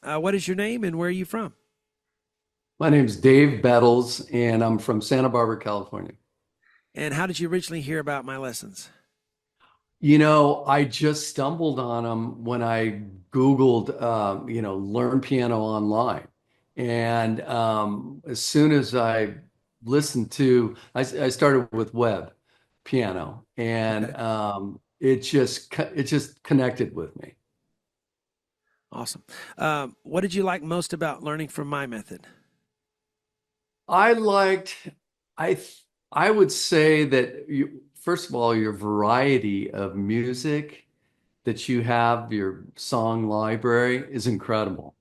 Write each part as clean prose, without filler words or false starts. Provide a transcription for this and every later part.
What is your name and where are you from? My name's Dave Bettles, and I'm from Santa Barbara, California. And how did you originally hear about my lessons? I just stumbled on them when I Googled, learn piano online. And as soon as I listened to, I started with web piano, and Okay, it just connected with me. awesome. What did you like most about learning from my method? I liked, I would say that first of all, your variety of music that you have, your song library is incredible.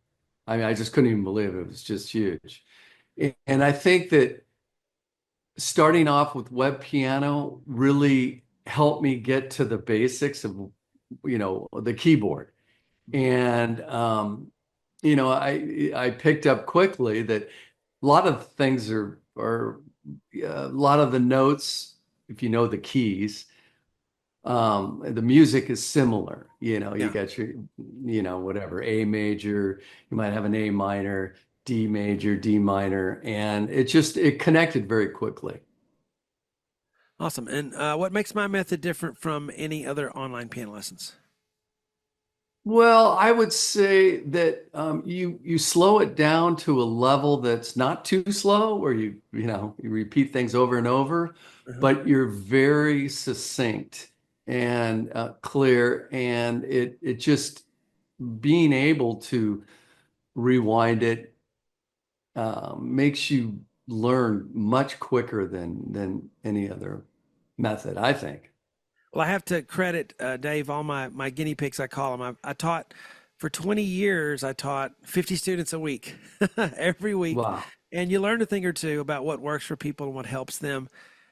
I mean, I just couldn't even believe it. It was just huge. And I think that starting off with web piano really helped me get to the basics of, the keyboard. Mhm. And I picked up quickly that a lot of things are a lot of the notes, if you know the keys, the music is similar. You Yeah. got your, whatever, A major, you might have an A minor, D major, D minor, and it connected very quickly. Awesome. And what makes my method different from any other online piano lessons? Well, I would say that you slow it down to a level that's not too slow, where you repeat things over and over, Uh-huh. but you're very succinct and clear, and it just being able to rewind it makes you learn much quicker than any other method, I think. Well, I have to credit Dave, all my guinea pigs, I call them. I taught for 20 years, I taught 50 students a week, every week. Wow. And you learn a thing or two about what works for people and what helps them.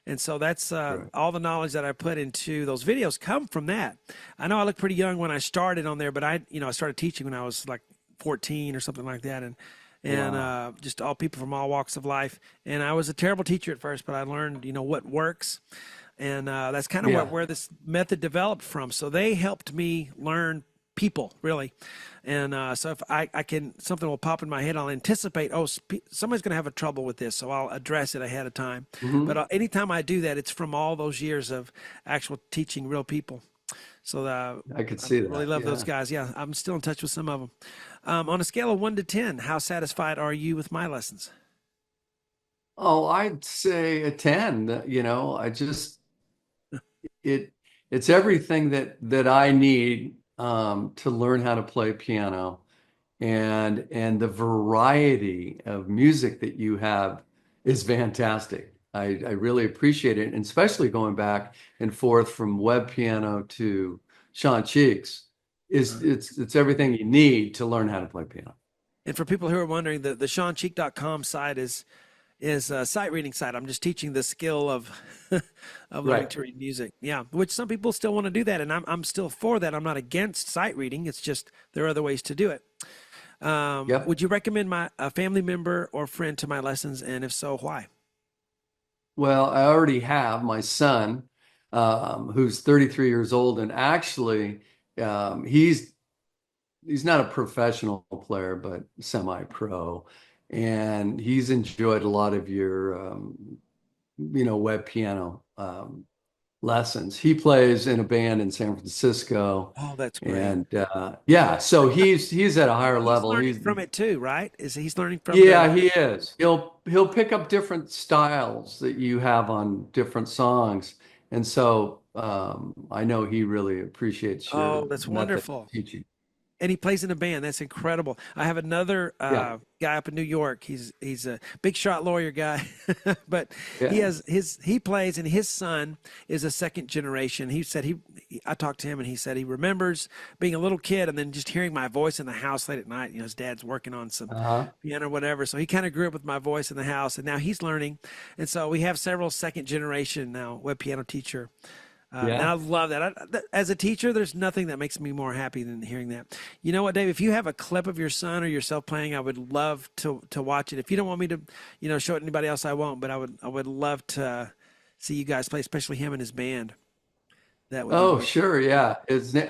And so that's Right. all the knowledge that I put into those videos come from that. I know I look pretty young when I started on there, but I started teaching when I was like 14 or something like that. And Wow. just all people from all walks of life. And I was a terrible teacher at first, but I learned, what works, and that's kind of Yeah. where this method developed from. So they helped me learn people really, and so if I can, something will pop in my head, I'll anticipate, oh, somebody's going to have a trouble with this, so I'll address it ahead of time. But Hmm. anytime I do that, it's from all those years of actual teaching real people. So I could I see really that. love those Yeah. guys. Yeah, I'm still in touch with some of them. On a scale of 1 to 10, how satisfied are you with my lessons? Oh, I'd say a 10. I just it it's everything that I need to learn how to play piano, and the variety of music that you have is fantastic. I really appreciate it, and especially going back and forth from web piano to Shawn Cheeks is Uh, it's everything you need to learn how to play piano. and for people who are wondering, the SeanCheek.com site is a sight reading site. I'm just teaching the skill of of learning Right. to read music. Yeah, which some people still want to do that, and I'm still for that. I'm not against sight reading. It's just there are other ways to do it. Yep. Would you recommend a family member or friend to my lessons, and if so, why? Well, I already have my son, who's 33 years old, and actually, he's not a professional player, but semi-pro, and he's enjoyed a lot of your, web piano lessons. He plays in a band in San Francisco, Oh, that's great. and yeah, so he's at a higher He's level. learning from it too, right? He's learning from the? Yeah, he is. He'll pick up different styles that you have on different songs, and so I know he really appreciates Oh, your that's method of wonderful. teaching. And he plays in a band. That's incredible. I have another Yeah, guy up in New York. He's a big shot lawyer guy, but yeah. he plays, and his son is a second generation. He said I talked to him, and he said he remembers being a little kid and then just hearing my voice in the house late at night. His dad's working on some Uh-huh. piano or whatever, so he kind of grew up with my voice in the house, and now he's learning. And so we have several second generation now web piano teacher, and I Yeah. love that. As a teacher, there's nothing that makes me more happy than hearing that. You know what, Dave? If you have a clip of your son or yourself playing, I would love to watch it. If you don't want me to, show it to anybody else, I won't. But I would love to see you guys play, especially him and his band. That would be Oh, great. sure. Yeah.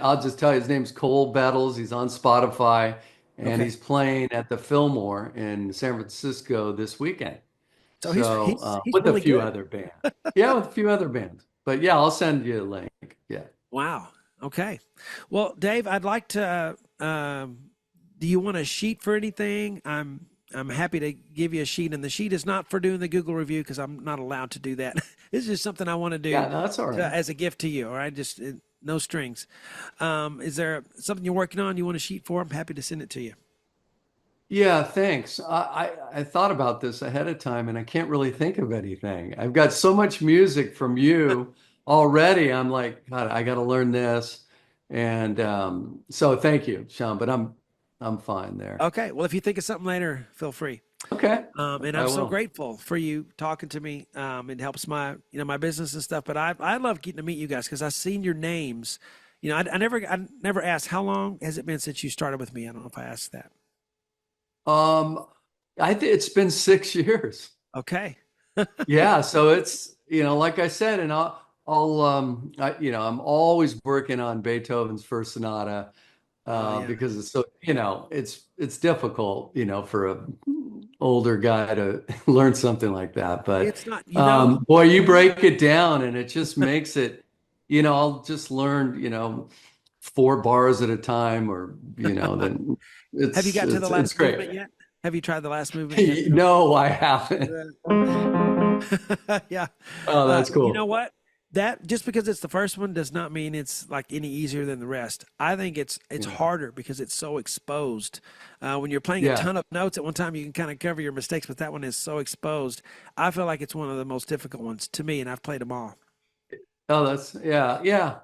I'll just tell you, his name's Cole Bettles. He's on Spotify, and Okay. he's playing at the Fillmore in San Francisco this weekend. So he's So he's he's with a really few good. other bands. Yeah, with a few other bands. But yeah, I'll send you a link. Yeah. Wow. Okay. Well, Dave, I'd like to. Do you want a sheet for anything? I'm happy to give you a sheet, and the sheet is not for doing the Google review because I'm not allowed to do that. It's just something I want to do Yeah, no, that's all right. as a gift to you. All right, just no strings. Is there something you're working on? You want a sheet for? I'm happy to send it to you. Yeah, thanks. I thought about this ahead of time and I can't really think of anything. I've got so much music from you already. I'm like, God, I got to learn this. And so thank you, Sean, but I'm fine there. Okay. Well, if you think of something later, feel free. Okay, And I I'm so will. grateful for you talking to me. It helps my, my business and stuff. But I love getting to meet you guys because I've seen your names. I never asked how long has it been since you started with me. I don't know if I asked that. Um, I think it's been 6 years. Okay. Yeah, so it's, like I said, and I'm always working on Beethoven's First Sonata Oh yeah. because it's so, it's difficult, for a older guy to learn something like that. But It's not. boy, you break it down and it just makes it, I'll just learn, 4 bars at a time, or then Have you it's got to the it's it's last great. movement yet? Have you tried the last movement yet? No, I haven't. Yeah. Oh, that's You know cool. what? That just because it's the first one does not mean it's like any easier than the rest. I think it's Yeah. harder because it's so exposed. When you're playing a Yeah. ton of notes at one time, you can kind of cover your mistakes, but that one is so exposed. I feel like it's one of the most difficult ones to me, and I've played them all. Oh, yeah, yeah.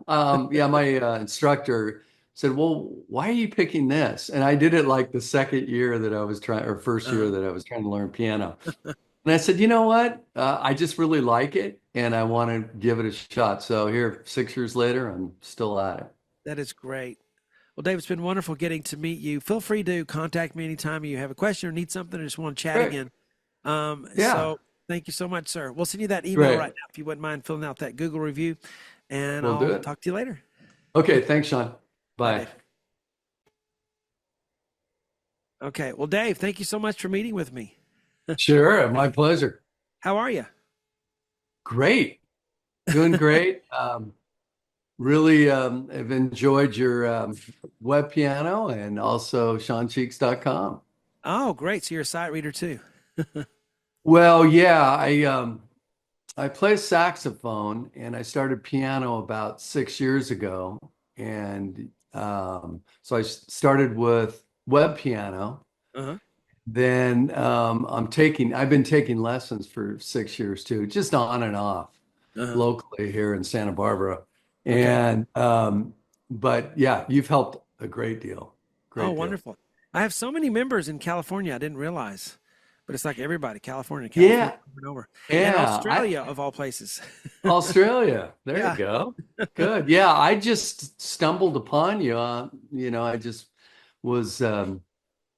Yeah, my instructor said, "Well, why are you picking this?" And I did it like the second year that I was trying, or first year Uh, that I was trying to learn piano. And I said, "You know what? I just really like it, and I want to give it a shot." So here, 6 years later, I'm still at it. that is great. Well, Dave, it's been wonderful getting to meet you. Feel free to contact me anytime you have a question or need something or just want to chat Great. again. Yeah, So thank you so much, sir. We'll send you that email right great. now if you wouldn't mind filling out that Google review, and We'll do I'll it. talk to you later. Okay, thanks, Sean. Bye, Bye. Dave. Okay. Well, Dave, thank you so much for meeting with me. Sure, my pleasure. How are you? Great. Doing great. Really have enjoyed your web piano and also SeanCheeks.com. Oh, great. So you're a sight reader too. Well, yeah, I play saxophone and I started piano about 6 years ago. And so I started with web piano. Uh-huh. Then I've been taking lessons for 6 years too, just on and off Uh-huh. locally here in Santa Barbara. Okay. And but yeah, you've helped a great deal. Oh, Great deal. wonderful. I have so many members in California. I didn't realize, but it's like everybody, California, California, Yeah, over and over, and yeah. Australia of all places. Australia. There you Yeah. go. Good. Yeah, I just stumbled upon you. I just was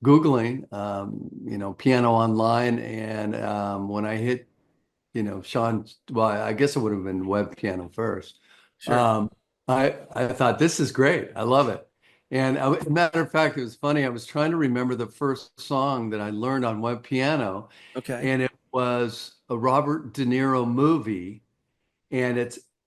Googling, piano online, and when I hit, Sean, well, I guess it would have been web piano first. Sure. Um, I thought this is great. I love it. And matter of fact, it was funny. I was trying to remember the first song that I learned on web piano, Okay. and it was a Robert De Niro movie, and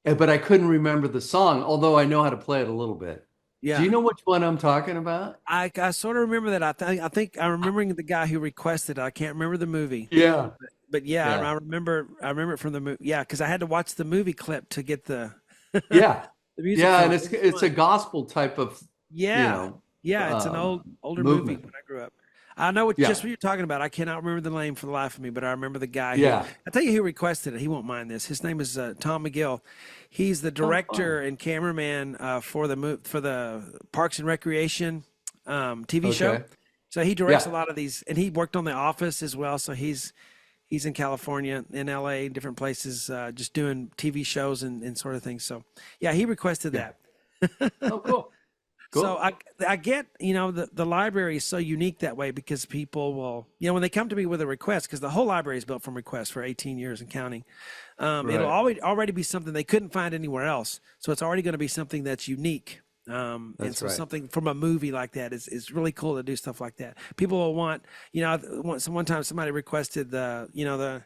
but I couldn't remember the song, although I know how to play it a little bit. Do Yeah. you know which one I'm talking about? I sort of remember that. I think I'm remembering the guy who requested it. I can't remember the movie, Yeah. but yeah, I Yeah. remember. I remember it from the movie. Yeah, because I had to watch the movie clip to get the the Yeah. music Yeah, for and it. it's It was it's a fun. gospel type of, you Yeah, know, yeah. It's an um, older movie movement. when I grew up. I know just Yeah. what you're talking about. I cannot remember the name for the life of me, but I remember the guy who. Yeah. I tell you who requested it. He won't mind this. His name is Tom McGill. He's the Oh, director fun. and cameraman for the Parks and Recreation TV show. Okay. So he directs a Yeah. lot of these, and he worked on The Office as well. So he's in California, in LA, different places, just doing TV shows and sort of things. So yeah, he requested Yeah. that. Oh, cool. So Cool. I get, the library is so unique that way because people will, when they come to me with a request, because the whole library is built from requests for 18 years and counting. It'll Right. already be something they couldn't find anywhere else. So it's already going to be something that's unique. And That's so right. something from a movie like that is really cool to do stuff like that. People will want, one time somebody requested my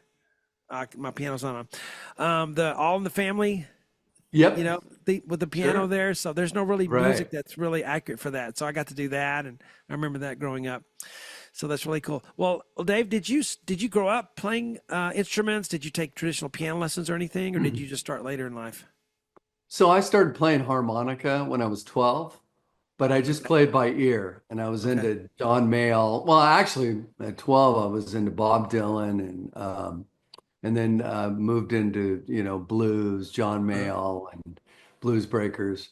piano's on, the All in the Family, Yep. with the piano Sure. there. So there's no really music Right. that's really accurate for that. So I got to do that, and I remember that growing up. So that's really cool. Well, Dave, did you grow up playing instruments? Did you take traditional piano lessons or anything, or did you just start later in life? So I started playing harmonica when I was 12, but I just Okay. played by ear and I was Okay. into John Mayall. Well, actually at 12 I was into Bob Dylan and then moved into, blues, John Uh-huh. Mayall and Blues Breakers.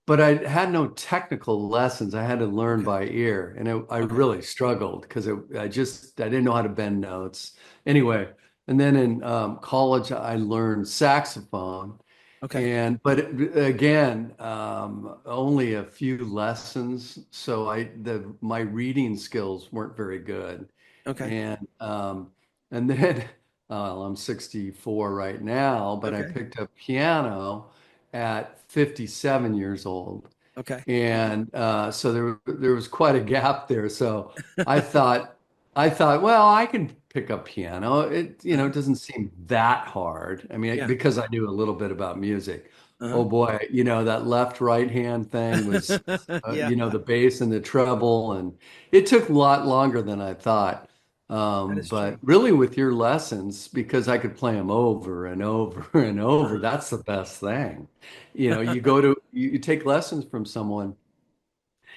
But I had no technical lessons. I had to learn Okay. by ear, and I Okay. really struggled because I didn't know how to bend notes. Anyway, and then in college I learned saxophone, Okay. again, only a few lessons, so my reading skills weren't very good, Okay. and and then well, I'm 64 right now, but I Okay. picked up piano at 57 years old. Okay. And so there was quite a gap there. So I thought well, I can pick up piano. Uh-huh. It doesn't seem that hard. I mean, Yeah. because I knew a little bit about music. Uh-huh. Oh boy, that left right hand thing was Yeah, the bass and the treble, and it took a lot longer than I thought. that is But true. really, with your lessons, because I could play them over and over and over, Uh-huh. that's the best thing. You take lessons from someone,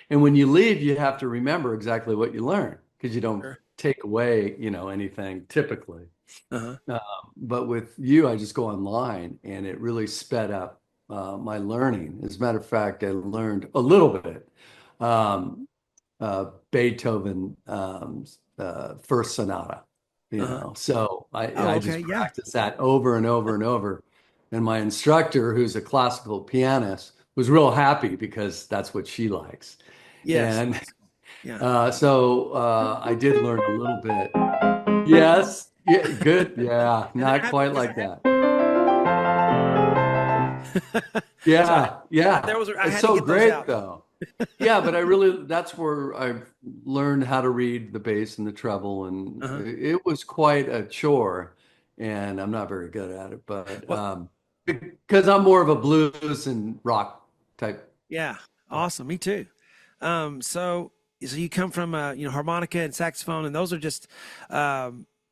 and when you leave, you have to remember exactly what you learned because you don't Sure. take away, anything typically. Uh-huh. Uh, but with you, I just go online, and it really sped up my learning. As a matter of fact, I learned a little bit. Um, Beethoven First Sonata, Uh-huh. So Oh, I okay. just Yeah. practiced that over and over and over. And my instructor, who's a classical pianist, was real happy because that's what she likes. Yes. And That's cool. Yeah. I did learn a little bit. Yes, yeah, good. Yeah, And then not quite because I like had that. so Yeah, yeah. I It's had to so get those great out. though. Yeah, but that's where I learned how to read the bass and the treble, and Uh-huh. it was quite a chore, and I'm not very good at it, but Well, because I'm more of a blues and rock type yeah. guy. Awesome. Me too. So you come from harmonica and saxophone, and those are just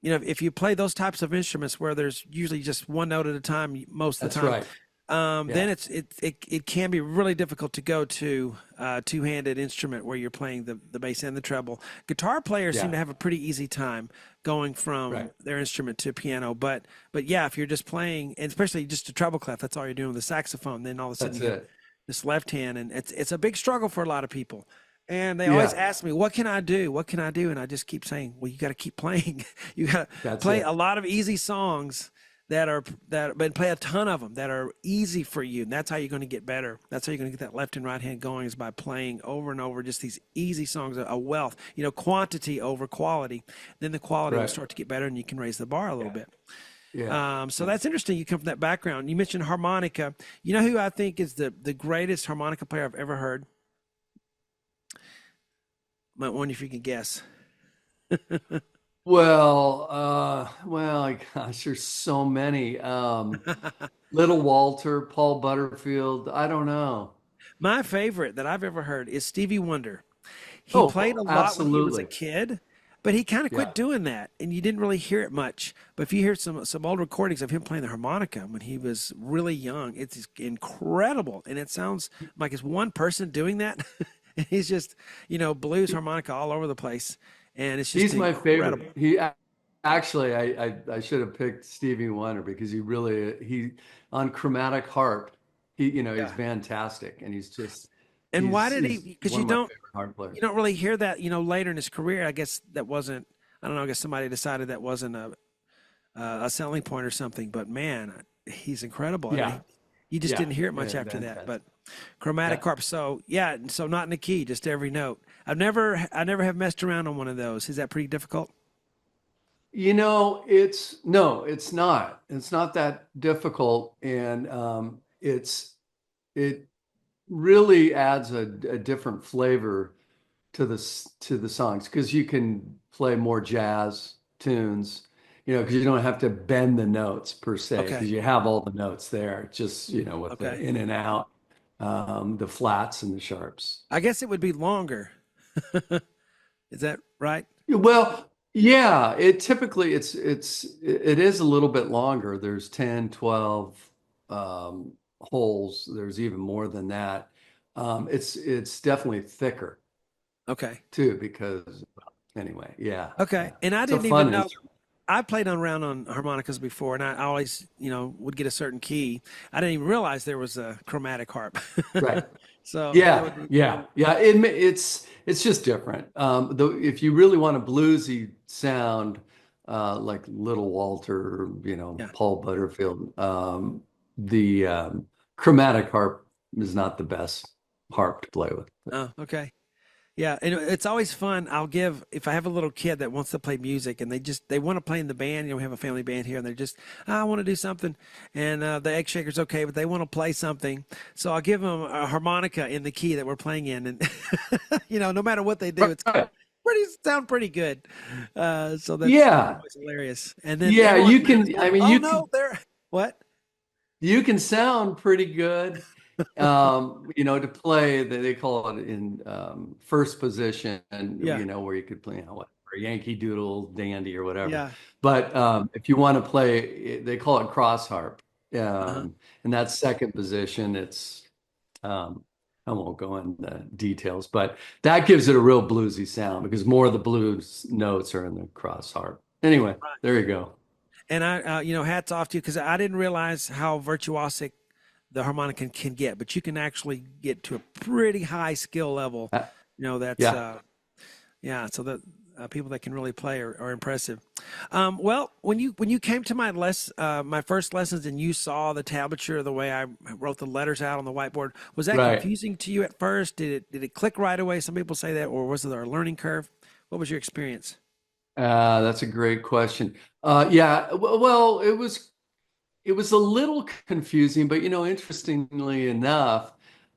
if you play those types of instruments where there's usually just one note at a time most of the That's time, right. then Yeah, it can be really difficult to go to two-handed instrument where you're playing the bass and the treble. Guitar players seem yeah, to have a pretty easy time going from right. their instrument to piano, but yeah, if you're just playing, and especially just a treble clef, that's all you're doing with the saxophone. Then all of a sudden That's you have it. this left hand, and it's a big struggle for a lot of people. And they always Yeah, ask me, "What can I do? What can I do?" And I just keep saying, "Well, you got to keep playing. You got to that's play a it. lot of easy songs but play a ton of them that are easy for you. And that's how you're going to get better. That's how you're going to get that left and right hand going is by playing over and over just these easy songs, a wealth, quantity over quality. Then the quality will Right. start to get better, and you can raise the bar a little Yeah, bit. yeah, So yeah. that's interesting. You come from that background. You mentioned harmonica. You know who I think is the greatest harmonica player I've ever heard? Might wonder if you can guess. Well, gosh, there's so many. Little Walter, Paul Butterfield. I don't know. My favorite that I've ever heard is Stevie Wonder. He played Oh, a lot when he was a absolutely. kid, but he kind of quit Yeah, doing that, and you didn't really hear it much. But if you hear some old recordings of him playing the harmonica when he was really young, it's incredible, and it sounds like it's one person doing that. And he's just blues harmonica all over the place, and it's just he's my favorite. incredible. Actually, I should have picked Stevie Wonder because he on chromatic harp. He's Yeah. fantastic, and And why did he? he's Because one of my favorite harp you players. don't really hear that later in his career. I guess that wasn't. I don't know. I guess somebody decided that wasn't a selling point or something. But man, he's incredible. Yeah, You just yeah, didn't hear it much yeah, after that. But fantastic. chromatic Yeah. harp. So yeah, so not in the key, just every note. I never have messed around on one of those. Is that pretty difficult? No, it's not. It's not that difficult, and it really adds a different flavor to the songs because you can play more jazz tunes, because you don't have to bend the notes per se Okay. because you have all the notes there, just with the Okay. in and out, the flats and the sharps. I guess it would be longer. Is that right? Well, yeah, it is a little bit longer. There's 10, 12 holes. There's even more than that. It's definitely thicker Okay. too because anyway, yeah, Okay. yeah. And I It's a didn't even fun know. instrument. I played around on harmonicas before, and I always, would get a certain key. I didn't even realize there was a chromatic harp. Right. So that Yeah, would be, yeah, yeah. It's just different. Though if you really want a bluesy sound, like Little Walter, yeah. Paul Butterfield, the chromatic harp is not the best harp to play with. Oh, okay. Yeah, and it's always fun. If I have a little kid that wants to play music and they want to play in the band, we have a family band here and they're just, I want to do something. And the egg shaker's okay, but they want to play something. So I'll give them a harmonica in the key that we're playing in. And, no matter what they do, it's Right. sound pretty good. So that's Yeah, always hilarious. And then yeah. everyone You laughs can. I like, mean, oh no, they're what? you can sound pretty good. To play, they call it in first position, Yeah, where you could play, whatever, Yankee Doodle Dandy or whatever. yeah. But if you want to play, they call it cross harp. Uh-huh. And that second position, um, I won't go into details, but that gives it a real bluesy sound because more of the blues notes are in the cross harp. Anyway, there you go. And hats off to you because I didn't realize how virtuosic the harmonica can get, but you can actually get to a pretty high skill level. Uh, That's yeah, yeah. So that people that can really play are impressive. Well, when you came to my first lessons and you saw the tablature, the way I wrote the letters out on the whiteboard, was that right. confusing to you at first? Did it click right away? Some people say that, or was there a learning curve? What was your experience? That's a great question. Yeah, well, it was a little confusing, but interestingly enough,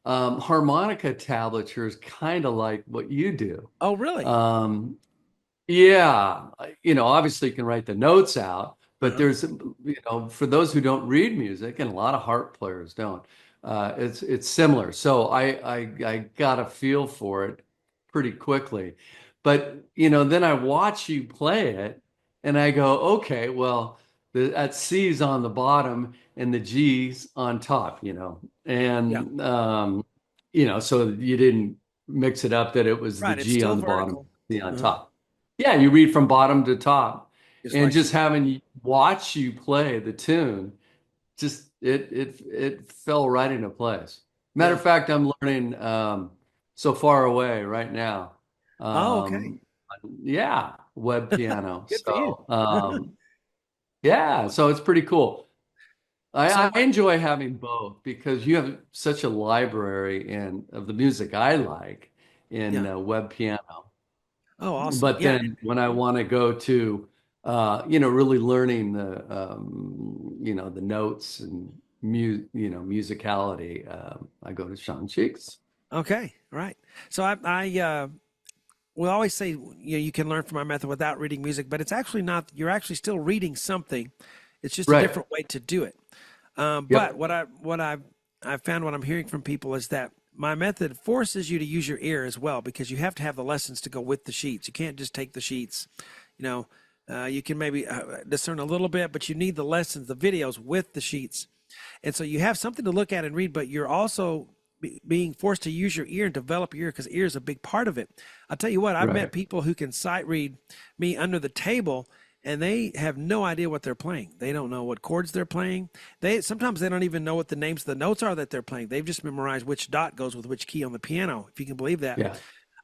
harmonica tablature is kind of like what you do. Oh, really? Um, yeah, obviously you can write the notes out, but Uh-huh. for those who don't read music, and a lot of harp players don't, it's similar. So I got a feel for it pretty quickly. But then I watch you play it, and I go, okay, well, that C's on the bottom and the G's on top, Yeah. and so you didn't mix it up that it was the Right. It's G still on the bottom, vertical. C on Uh-huh. top. Yeah, you read from bottom to top, Just and like just she. having you watch you play the tune, just it fell right into place. Matter Yeah. of fact, I'm learning so far away right now. Oh, okay. Um, yeah, web piano. Good for you. So yeah, so it's pretty cool. So I what? enjoy having both because you have such a library in of the music I like in Yeah. web piano. Oh, awesome. But Yeah. then when I want to go to, really learning the notes and musicality, I go to Sean Cheeks. Okay. Right. So I will always say, you can learn from my method without reading music, but it's actually not. You're actually still reading something. It's just a Right. different way to do it. But Yep. what I've found, what I'm hearing from people is that my method forces you to use your ear as well because you have to have the lessons to go with the sheets. You can't just take the sheets. You know, you can maybe discern a little bit, but you need the lessons, the videos with the sheets. And so you have something to look at and read, but you're also being forced to use your ear and develop your ear because ear is a big part of it. I'll tell you what, I've met Right. people who can sight read me under the table and they have no idea what they're playing. They don't know what chords they're playing. Sometimes they don't even know what the names of the notes are that they're playing. They've just memorized which dot goes with which key on the piano, if you can believe that. Yeah.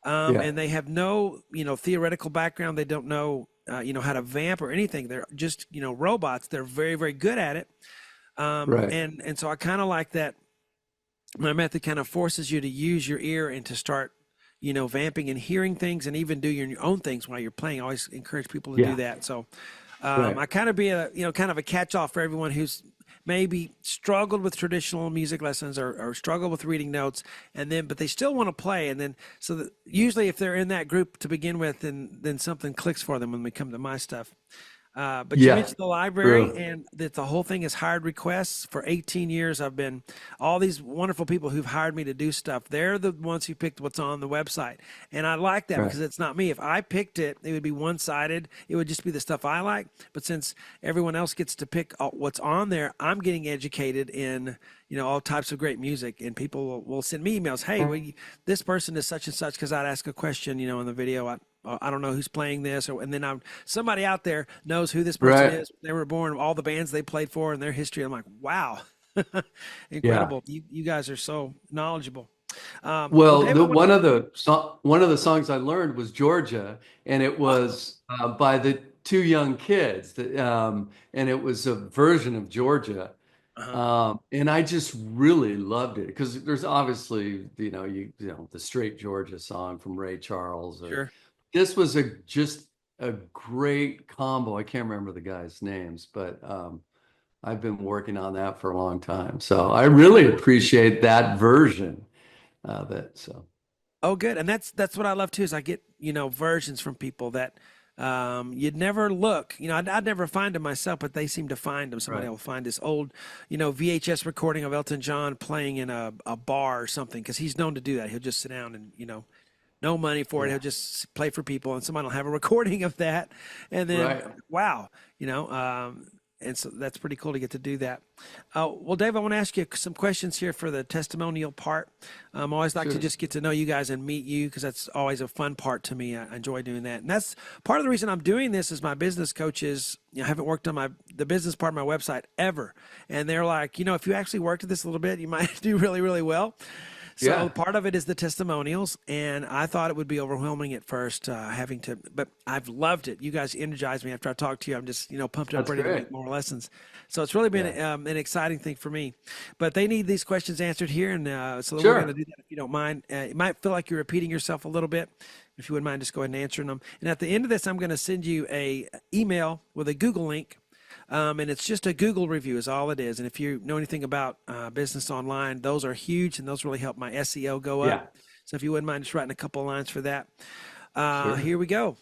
Yeah. And they have no, theoretical background. They don't know, how to vamp or anything. They're just, robots. They're very, very good at it. Right. And so I kind of like that. My method kind of forces you to use your ear and to start, vamping and hearing things and even do your own things while you're playing. I always encourage people to do Yeah. that. So Right. I kind of be kind of a catch-all for everyone who's maybe struggled with traditional music lessons or struggled with reading notes, and then but they still want to play, and then so that usually if they're in that group to begin with, then something clicks for them when we come to my stuff. But you Yeah, mentioned the library true. and that the whole thing is hired requests. For 18 years, I've been all these wonderful people who've hired me to do stuff. They're the ones who picked what's on the website. And I like that Right. because it's not me. If I picked it, it would be one sided. It would just be the stuff I like. But since everyone else gets to pick what's on there, I'm getting educated in, all types of great music. And people will send me emails. Hey, this person is such and such because I'd ask a question, in the video. I don't know who's playing this, and then somebody out there knows who this person Right. is. They were born, all the bands they played for, and their history. I'm like, wow, Yeah. incredible! You guys are so knowledgeable. Well, Well, Dave, I want. one of the songs I learned was Georgia, and it was by the Two Young Kids, and it was a version of Georgia, Uh-huh, and I just really loved it because there's obviously the straight Georgia song from Ray Charles, or sure. this was just a great combo. I can't remember the guys' names, but I've been working on that for a long time, so I really appreciate that version of it. So Oh, good. And that's what I love too. Is I get versions from people that you'd never look. I'd never find them myself, but they seem to find them. Somebody right, will find this old, VHS recording of Elton John playing in a bar or something because he's known to do that. He'll just sit down and no money for it. He'll yeah, just play for people, and somebody will have a recording of that, and then right, wow, and so that's pretty cool to get to do that. Well, Dave, I want to ask you some questions here for the testimonial part. I always like to sure, just get to know you guys and meet you because that's always a fun part to me. I enjoy doing that, and that's part of the reason I'm doing this. Is my business coaches, I haven't worked on the business part of my website ever, and they're like, if you actually worked at this a little bit, you might do really, really well. So yeah, part of it is the testimonials, and I thought it would be overwhelming at first, having to, but I've loved it. You guys energized me after I talked to you. I'm just, pumped up, that's ready to great. make more lessons. So it's really Yeah, been an exciting thing for me. But they need these questions answered here, and so we're going to sure, do that if you don't mind. It might feel like you're repeating yourself a little bit. If you wouldn't mind, just go ahead and answering them. And at the end of this, I'm going to send you a email with a Google link, and it's just a Google review is all it is. And if you know anything about business online, those are huge and those really help my SEO go yeah, up. So if you wouldn't mind just writing a couple of lines for that. sure. Here we go.